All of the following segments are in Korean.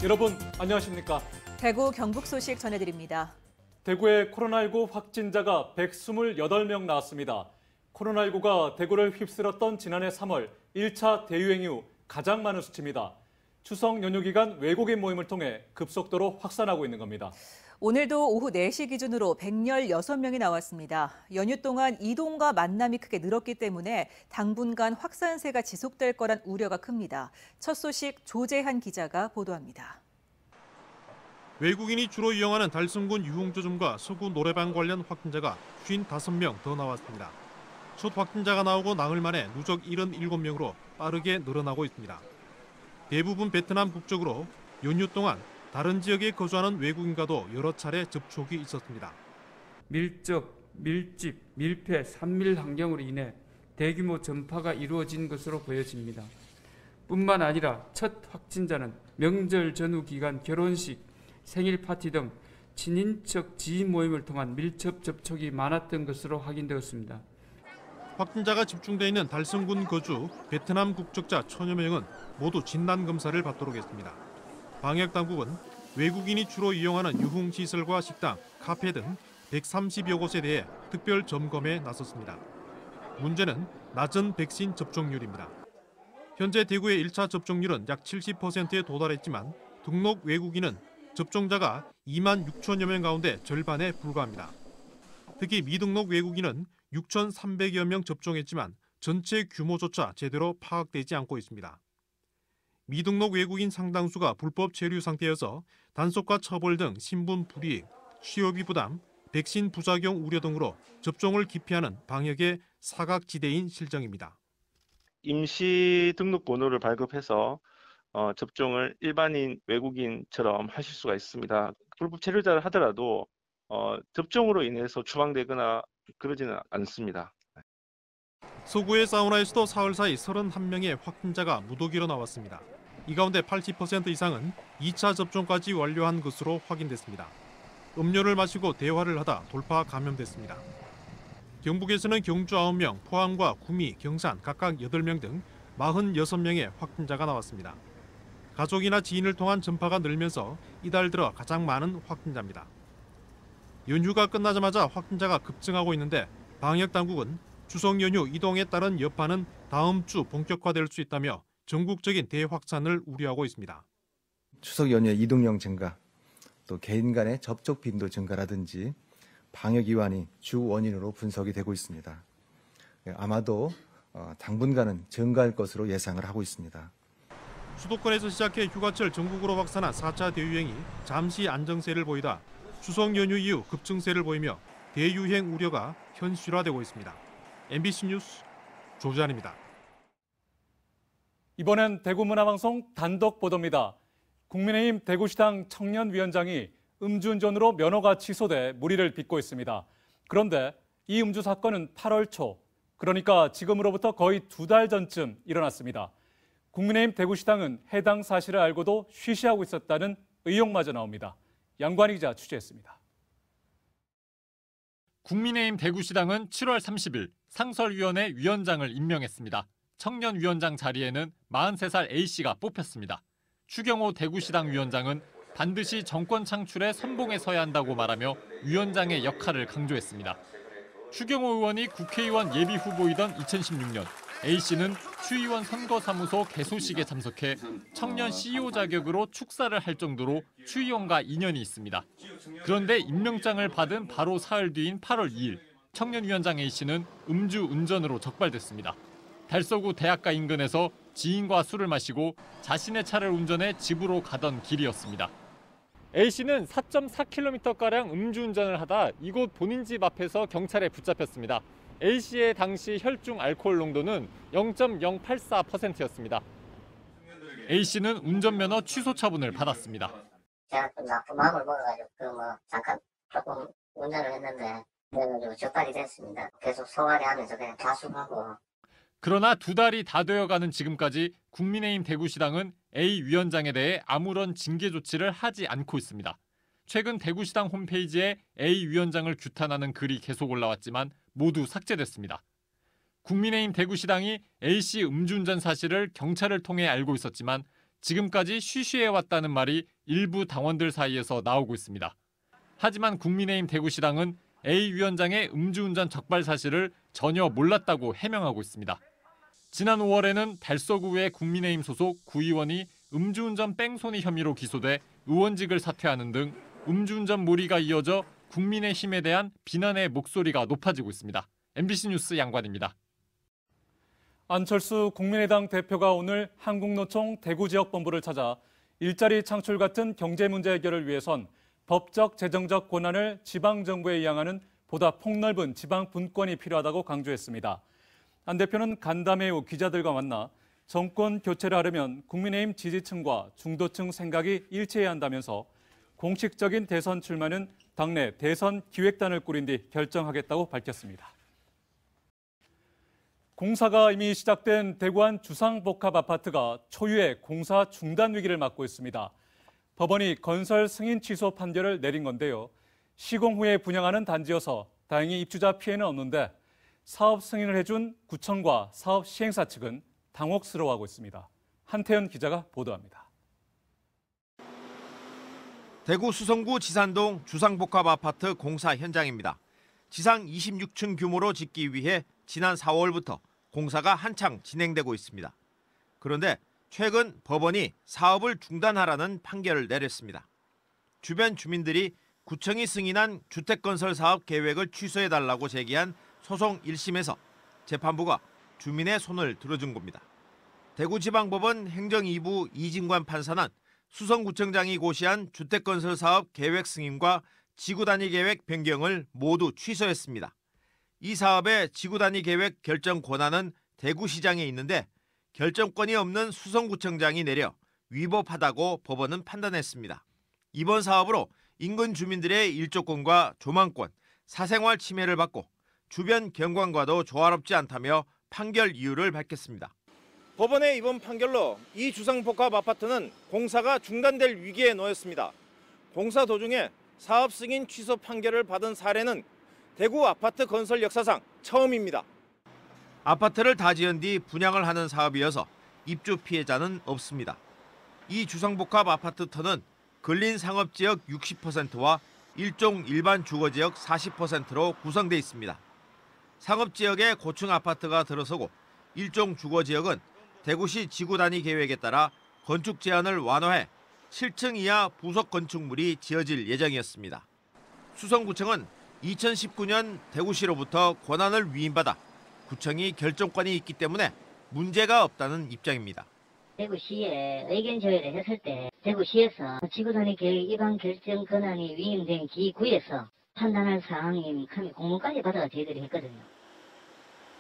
여러분 안녕하십니까? 대구 경북 소식 전해드립니다. 대구에 코로나19 확진자가 128명 나왔습니다. 코로나19가 대구를 휩쓸었던 지난해 3월 1차 대유행 이후 가장 많은 수치입니다. 추석 연휴 기간 외국인 모임을 통해 급속도로 확산하고 있는 겁니다. 오늘도 오후 4시 기준으로 116명이 나왔습니다. 연휴 동안 이동과 만남이 크게 늘었기 때문에 당분간 확산세가 지속될 거란 우려가 큽니다. 첫 소식 조재한 기자가 보도합니다. 외국인이 주로 이용하는 달성군 유흥주점과 서구 노래방 관련 확진자가 55명 더 나왔습니다. 첫 확진자가 나오고 나흘 만에 누적 77명으로 빠르게 늘어나고 있습니다. 대부분 베트남 국적으로 연휴 동안 다른 지역에 거주하는 외국인과도 여러 차례 접촉이 있었습니다. 밀접, 밀집, 밀폐, 산밀 환경으로 인해 대규모 전파가 이루어진 것으로 보여집니다. 뿐만 아니라 첫 확진자는 명절 전후 기간 결혼식, 생일 파티 등 친인척 지인 모임을 통한 밀접 접촉이 많았던 것으로 확인되었습니다. 확진자가 집중돼 있는 달성군 거주 베트남 국적자 1000여 명은 모두 진단검사를 받도록 했습니다. 방역당국은 외국인이 주로 이용하는 유흥시설과 식당, 카페 등 130여 곳에 대해 특별 점검에 나섰습니다. 문제는 낮은 백신 접종률입니다. 현재 대구의 1차 접종률은 약 70%에 도달했지만 등록 외국인은 접종자가 2만 6천여 명 가운데 절반에 불과합니다. 특히 미등록 외국인은 6,300여 명 접종했지만 전체 규모조차 제대로 파악되지 않고 있습니다. 미등록 외국인 상당수가 불법 체류 상태여서 단속과 처벌 등 신분 불이익, 취업비 부담, 백신 부작용 우려 등으로 접종을 기피하는 방역의 사각지대인 실정입니다. 임시 등록번호를 발급해서 접종을 일반인 외국인처럼 하실 수가 있습니다. 불법 체류자를 하더라도 접종으로 인해서 추방되거나 그러지는 않습니다. 서구의 사우나에서도 사흘 사이 31명의 확진자가 무더기로 나왔습니다. 이 가운데 80% 이상은 2차 접종까지 완료한 것으로 확인됐습니다. 음료를 마시고 대화를 하다 돌파 감염됐습니다. 경북에서는 경주 9명, 포항과 구미, 경산 각각 8명 등 46명의 확진자가 나왔습니다. 가족이나 지인을 통한 전파가 늘면서 이달 들어 가장 많은 확진자입니다. 연휴가 끝나자마자 확진자가 급증하고 있는데 방역당국은 추석 연휴 이동에 따른 여파는 다음 주 본격화될 수 있다며 전국적인 대확산을 우려하고 있습니다. 추석 연휴의 이동량 증가, 또 개인 간의 접촉 빈도 증가라든지 방역 이완이 주 원인으로 분석이 되고 있습니다. 아마도 당분간은 증가할 것으로 예상을 하고 있습니다. 수도권에서 시작해 휴가철 전국으로 확산한 4차 대유행이 잠시 안정세를 보이다 추석 연휴 이후 급증세를 보이며 대유행 우려가 현실화되고 있습니다. MBC 뉴스 조재한입니다. 이번엔 대구문화방송 단독 보도입니다. 국민의힘 대구시당 청년위원장이 음주운전으로 면허가 취소돼 물의를 빚고 있습니다. 그런데 이 음주 사건은 8월 초, 그러니까 지금으로부터 거의 2달 전쯤 일어났습니다. 국민의힘 대구시당은 해당 사실을 알고도 쉬쉬하고 있었다는 의혹마저 나옵니다. 양관희 기자 취재했습니다. 국민의힘 대구시당은 7월 30일 상설위원회 위원장을 임명했습니다. 청년위원장 자리에는 43살 A씨가 뽑혔습니다. 추경호 대구시당 위원장은 반드시 정권 창출에 선봉에 서야 한다고 말하며 위원장의 역할을 강조했습니다. 추경호 의원이 국회의원 예비 후보이던 2016년 A씨는 추의원 선거사무소 개소식에 참석해 청년 CEO 자격으로 축사를 할 정도로 추의원과 인연이 있습니다. 그런데 임명장을 받은 바로 사흘 뒤인 8월 2일 청년위원장 A씨는 음주 운전으로 적발됐습니다. 달서구 대학가 인근에서 지인과 술을 마시고 자신의 차를 운전해 집으로 가던 길이었습니다. A씨는 4.4km가량 음주운전을 하다 이곳 본인 집 앞에서 경찰에 붙잡혔습니다. A씨의 당시 혈중 알코올 농도는 0.084%였습니다. A씨는 운전면허 취소 처분을 받았습니다. 제가 좀 나쁜 마음을 먹어가지고 잠깐 조금 운전을 했는데 그래가지고 적발이 됐습니다. 계속 소화하면서 그냥 자숙하고. 그러나 2달이 다 되어가는 지금까지 국민의힘 대구시당은 A 위원장에 대해 아무런 징계 조치를 하지 않고 있습니다. 최근 대구시당 홈페이지에 A 위원장을 규탄하는 글이 계속 올라왔지만 모두 삭제됐습니다. 국민의힘 대구시당이 A씨 음주운전 사실을 경찰을 통해 알고 있었지만 지금까지 쉬쉬해왔다는 말이 일부 당원들 사이에서 나오고 있습니다. 하지만 국민의힘 대구시당은 A 위원장의 음주운전 적발 사실을 전혀 몰랐다고 해명하고 있습니다. 지난 5월에는 달서구의 국민의힘 소속 구의원이 음주운전 뺑소니 혐의로 기소돼 의원직을 사퇴하는 등 음주운전 몰이가 이어져 국민의힘에 대한 비난의 목소리가 높아지고 있습니다. MBC 뉴스 양관입니다. 안철수 국민의당 대표가 오늘 한국노총 대구지역본부를 찾아 일자리 창출 같은 경제 문제 해결을 위해선 법적, 재정적 권한을 지방정부에 이양하는 보다 폭넓은 지방 분권이 필요하다고 강조했습니다. 안 대표는 간담회 후 기자들과 만나 정권 교체를 하려면 국민의힘 지지층과 중도층 생각이 일치해야 한다면서 공식적인 대선 출마는 당내 대선 기획단을 꾸린 뒤 결정하겠다고 밝혔습니다. 공사가 이미 시작된 대구안 주상복합아파트가 초유의 공사 중단 위기를 맞고 있습니다. 법원이 건설 승인 취소 판결을 내린 건데요. 시공 후에 분양하는 단지여서 다행히 입주자 피해는 없는데 사업 승인을 해준 구청과 사업 시행사 측은 당혹스러워하고 있습니다. 한태현 기자가 보도합니다. 대구 수성구 지산동 주상복합아파트 공사 현장입니다. 지상 26층 규모로 짓기 위해 지난 4월부터 공사가 한창 진행되고 있습니다. 그런데 최근 법원이 사업을 중단하라는 판결을 내렸습니다. 주변 주민들이 구청이 승인한 주택건설 사업 계획을 취소해달라고 제기한 소송 1심에서 재판부가 주민의 손을 들어준 겁니다. 대구지방법원 행정 2부 이진관 판사는 수성구청장이 고시한 주택건설 사업 계획 승인과 지구단위 계획 변경을 모두 취소했습니다. 이 사업의 지구단위 계획 결정 권한은 대구시장에 있는데 결정권이 없는 수성구청장이 내려 위법하다고 법원은 판단했습니다. 이번 사업으로 인근 주민들의 일조권과 조망권, 사생활 침해를 받고 주변 경관과도 조화롭지 않다며 판결 이유를 밝혔습니다. 법원의 이번 판결로 이 주상복합 아파트는 공사가 중단될 위기에 놓였습니다. 공사 도중에 사업 승인 취소 판결을 받은 사례는 대구 아파트 건설 역사상 처음입니다. 아파트를 다 지은 뒤 분양을 하는 사업이어서 입주 피해자는 없습니다. 이 주상복합 아파트 터는 근린 상업지역 60%와 일종 일반 주거지역 40%로 구성돼 있습니다. 상업지역에 고층 아파트가 들어서고 일종 주거지역은 대구시 지구단위 계획에 따라 건축 제한을 완화해 7층 이하 부속 건축물이 지어질 예정이었습니다. 수성구청은 2019년 대구시로부터 권한을 위임받아 구청이 결정권이 있기 때문에 문제가 없다는 입장입니다. 대구시에 의견 조율을 했을 때 대구시에서 지구단위 계획 위반 결정 권한이 위임된 기구에서 판단할 사항인 공문까지 받아가 저희들이 했거든요.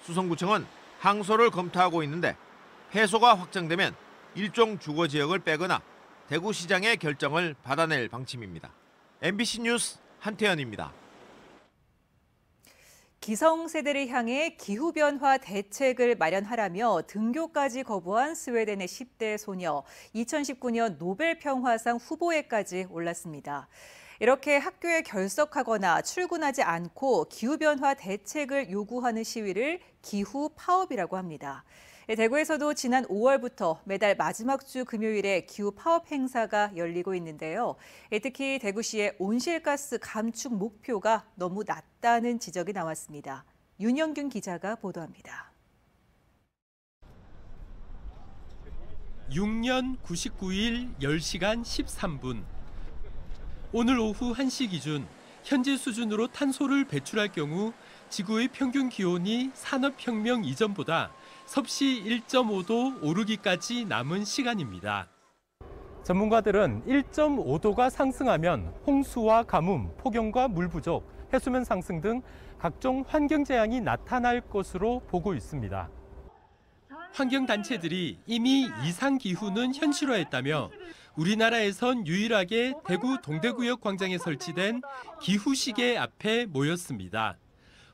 수성구청은 항소를 검토하고 있는데 패소가 확정되면 일종 주거지역을 빼거나 대구시장의 결정을 받아낼 방침입니다. MBC 뉴스 한태현입니다. 기성세대를 향해 기후변화 대책을 마련하라며 등교까지 거부한 스웨덴의 10대 소녀, 2019년 노벨 평화상 후보에까지 올랐습니다. 이렇게 학교에 결석하거나 출근하지 않고 기후변화 대책을 요구하는 시위를 기후 파업이라고 합니다. 대구에서도 지난 5월부터 매달 마지막 주 금요일에 기후 파업 행사가 열리고 있는데요. 특히 대구시의 온실가스 감축 목표가 너무 낮다는 지적이 나왔습니다. 윤영균 기자가 보도합니다. 6년 99일 10시간 13분. 오늘 오후 1시 기준 현재 수준으로 탄소를 배출할 경우 지구의 평균 기온이 산업혁명 이전보다 섭씨 1.5도 오르기까지 남은 시간입니다. 전문가들은 1.5도가 상승하면 홍수와 가뭄, 폭염과 물 부족, 해수면 상승 등 각종 환경 재앙이 나타날 것으로 보고 있습니다. 환경단체들이 이미 이상기후는 현실화했다며 우리나라에선 유일하게 대구 동대구역 광장에 설치된 기후시계 앞에 모였습니다.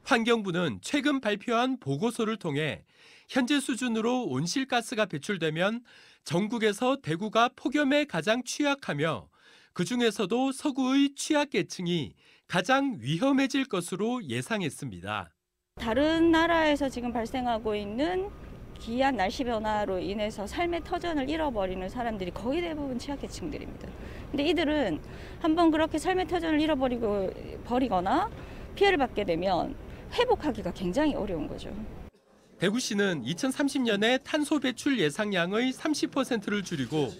환경부는 최근 발표한 보고서를 통해 현재 수준으로 온실가스가 배출되면 전국에서 대구가 폭염에 가장 취약하며 그중에서도 서구의 취약계층이 가장 위험해질 것으로 예상했습니다. 다른 나라에서 지금 발생하고 있는 기한 날씨 변화로 인해서 삶의 터전을 잃어버리는 사람들이 거의 대부분 취약계층들입니다. 근데 이들은 한번 그렇게 삶의 터전을 버리거나 피해를 받게 되면 회복하기가 굉장히 어려운 거죠. 대구시는 2030년에 탄소 배출 예상량의 30%를 줄이고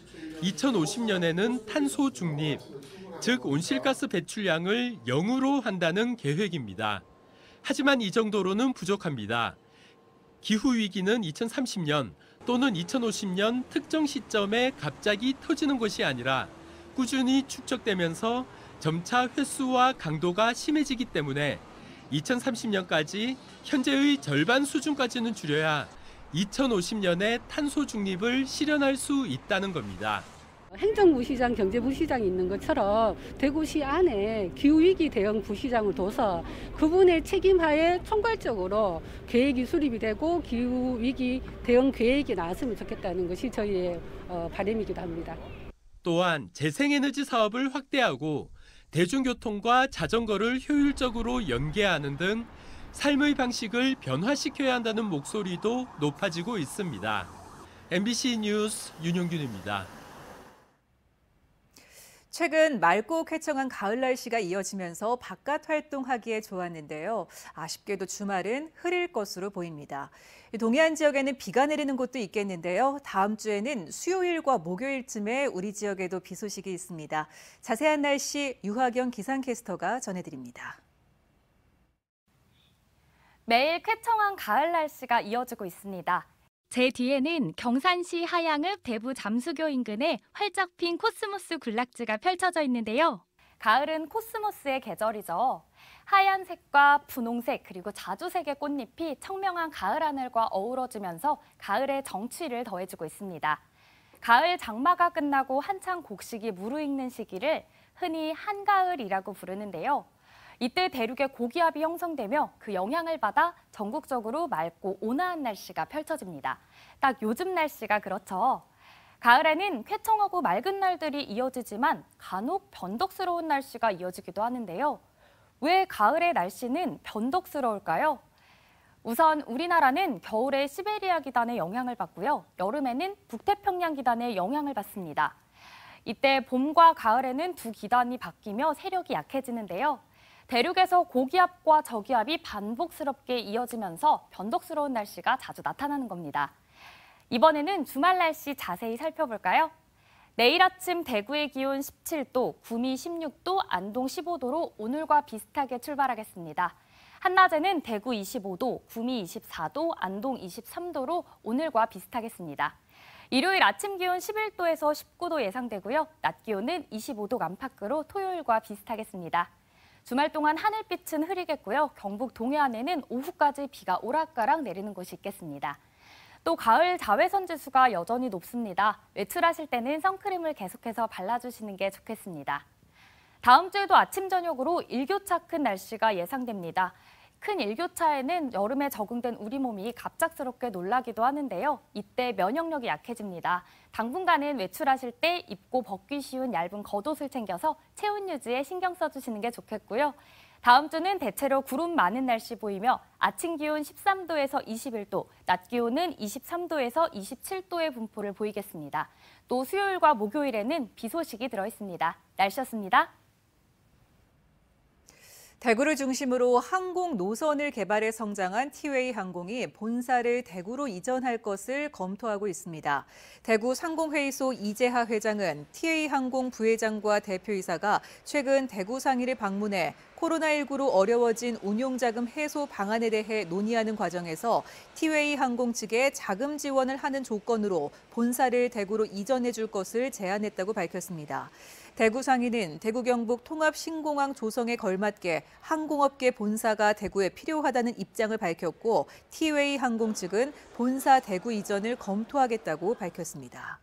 2050년에는 탄소 중립, 즉 온실가스 배출량을 0으로 한다는 계획입니다. 하지만 이 정도로는 부족합니다. 기후위기는 2030년 또는 2050년 특정 시점에 갑자기 터지는 것이 아니라 꾸준히 축적되면서 점차 횟수와 강도가 심해지기 때문에 2030년까지 현재의 절반 수준까지는 줄여야 2050년에 탄소 중립을 실현할 수 있다는 겁니다. 행정부시장, 경제부시장이 있는 것처럼 대구시 안에 기후위기 대응 부시장을 둬서 그분의 책임하에 총괄적으로 계획이 수립이 되고 기후위기 대응 계획이 나왔으면 좋겠다는 것이 저희의 바람이기도 합니다. 또한 재생에너지 사업을 확대하고 대중교통과 자전거를 효율적으로 연계하는 등 삶의 방식을 변화시켜야 한다는 목소리도 높아지고 있습니다. MBC 뉴스 윤용균입니다. 최근 맑고 쾌청한 가을 날씨가 이어지면서 바깥 활동하기에 좋았는데요. 아쉽게도 주말은 흐릴 것으로 보입니다. 동해안 지역에는 비가 내리는 곳도 있겠는데요. 다음 주에는 수요일과 목요일쯤에 우리 지역에도 비 소식이 있습니다. 자세한 날씨 유하경 기상캐스터가 전해드립니다. 매일 쾌청한 가을 날씨가 이어지고 있습니다. 제 뒤에는 경산시 하양읍 대부 잠수교 인근에 활짝 핀 코스모스 군락지가 펼쳐져 있는데요. 가을은 코스모스의 계절이죠. 하얀색과 분홍색 그리고 자주색의 꽃잎이 청명한 가을 하늘과 어우러지면서 가을의 정취를 더해주고 있습니다. 가을 장마가 끝나고 한창 곡식이 무르익는 시기를 흔히 한가을이라고 부르는데요. 이때 대륙에 고기압이 형성되며 그 영향을 받아 전국적으로 맑고 온화한 날씨가 펼쳐집니다. 딱 요즘 날씨가 그렇죠. 가을에는 쾌청하고 맑은 날들이 이어지지만 간혹 변덕스러운 날씨가 이어지기도 하는데요. 왜 가을의 날씨는 변덕스러울까요? 우선 우리나라는 겨울에 시베리아 기단의 영향을 받고요. 여름에는 북태평양 기단의 영향을 받습니다. 이때 봄과 가을에는 두 기단이 바뀌며 세력이 약해지는데요. 대륙에서 고기압과 저기압이 반복스럽게 이어지면서 변덕스러운 날씨가 자주 나타나는 겁니다. 이번에는 주말 날씨 자세히 살펴볼까요? 내일 아침 대구의 기온 17도, 구미 16도, 안동 15도로 오늘과 비슷하게 출발하겠습니다. 한낮에는 대구 25도, 구미 24도, 안동 23도로 오늘과 비슷하겠습니다. 일요일 아침 기온 11도에서 19도 예상되고요. 낮 기온은 25도 안팎으로 토요일과 비슷하겠습니다. 주말 동안 하늘빛은 흐리겠고요. 경북 동해안에는 오후까지 비가 오락가락 내리는 곳이 있겠습니다. 또 가을 자외선 지수가 여전히 높습니다. 외출하실 때는 선크림을 계속해서 발라주시는 게 좋겠습니다. 다음 주에도 아침 저녁으로 일교차 큰 날씨가 예상됩니다. 큰 일교차에는 여름에 적응된 우리 몸이 갑작스럽게 놀라기도 하는데요. 이때 면역력이 약해집니다. 당분간은 외출하실 때 입고 벗기 쉬운 얇은 겉옷을 챙겨서 체온 유지에 신경 써주시는 게 좋겠고요. 다음 주는 대체로 구름 많은 날씨 보이며 아침 기온 13도에서 21도, 낮 기온은 23도에서 27도의 분포를 보이겠습니다. 또 수요일과 목요일에는 비 소식이 들어있습니다. 날씨였습니다. 대구를 중심으로 항공 노선을 개발해 성장한 티웨이 항공이 본사를 대구로 이전할 것을 검토하고 있습니다. 대구 상공회의소 이재하 회장은 티웨이 항공 부회장과 대표이사가 최근 대구 상일을 방문해 코로나19로 어려워진 운용자금 해소 방안에 대해 논의하는 과정에서 티웨이 항공 측에 자금 지원을 하는 조건으로 본사를 대구로 이전해 줄 것을 제안했다고 밝혔습니다. 대구 상인은 대구 경북 통합 신공항 조성에 걸맞게 항공업계 본사가 대구에 필요하다는 입장을 밝혔고 티웨이 항공 측은 본사 대구 이전을 검토하겠다고 밝혔습니다.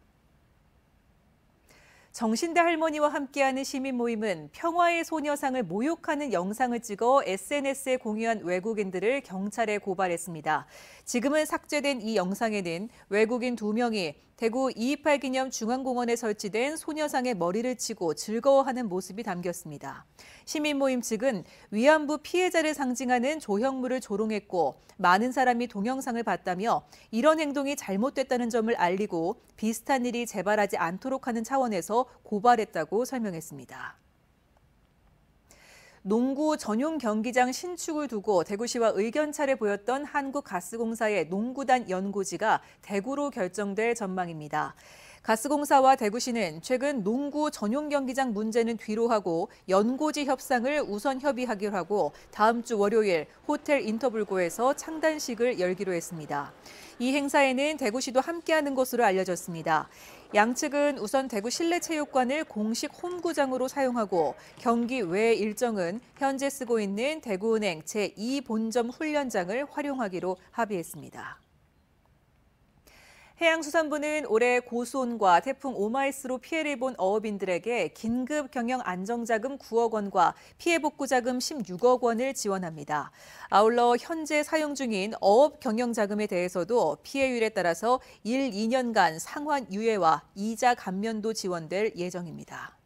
정신대 할머니와 함께하는 시민 모임은 평화의 소녀상을 모욕하는 영상을 찍어 SNS에 공유한 외국인들을 경찰에 고발했습니다. 지금은 삭제된 이 영상에는 외국인 2명이 대구 2.28 기념 중앙공원에 설치된 소녀상의 머리를 치고 즐거워하는 모습이 담겼습니다. 시민 모임 측은 위안부 피해자를 상징하는 조형물을 조롱했고 많은 사람이 동영상을 봤다며 이런 행동이 잘못됐다는 점을 알리고 비슷한 일이 재발하지 않도록 하는 차원에서 고발했다고 설명했습니다. 농구 전용 경기장 신축을 두고 대구시와 의견차를 보였던 한국가스공사의 농구단 연고지가 대구로 결정될 전망입니다. 가스공사와 대구시는 최근 농구 전용 경기장 문제는 뒤로 하고 연고지 협상을 우선 협의하기로 하고 다음 주 월요일 호텔 인터블고에서 창단식을 열기로 했습니다. 이 행사에는 대구시도 함께하는 것으로 알려졌습니다. 양측은 우선 대구 실내체육관을 공식 홈구장으로 사용하고 경기 외 일정은 현재 쓰고 있는 대구은행 제2본점 훈련장을 활용하기로 합의했습니다. 해양수산부는 올해 고수온과 태풍 오마이스로 피해를 본 어업인들에게 긴급 경영 안정자금 9억 원과 피해 복구 자금 16억 원을 지원합니다. 아울러 현재 사용 중인 어업 경영 자금에 대해서도 피해율에 따라서 1, 2년간 상환 유예와 이자 감면도 지원될 예정입니다.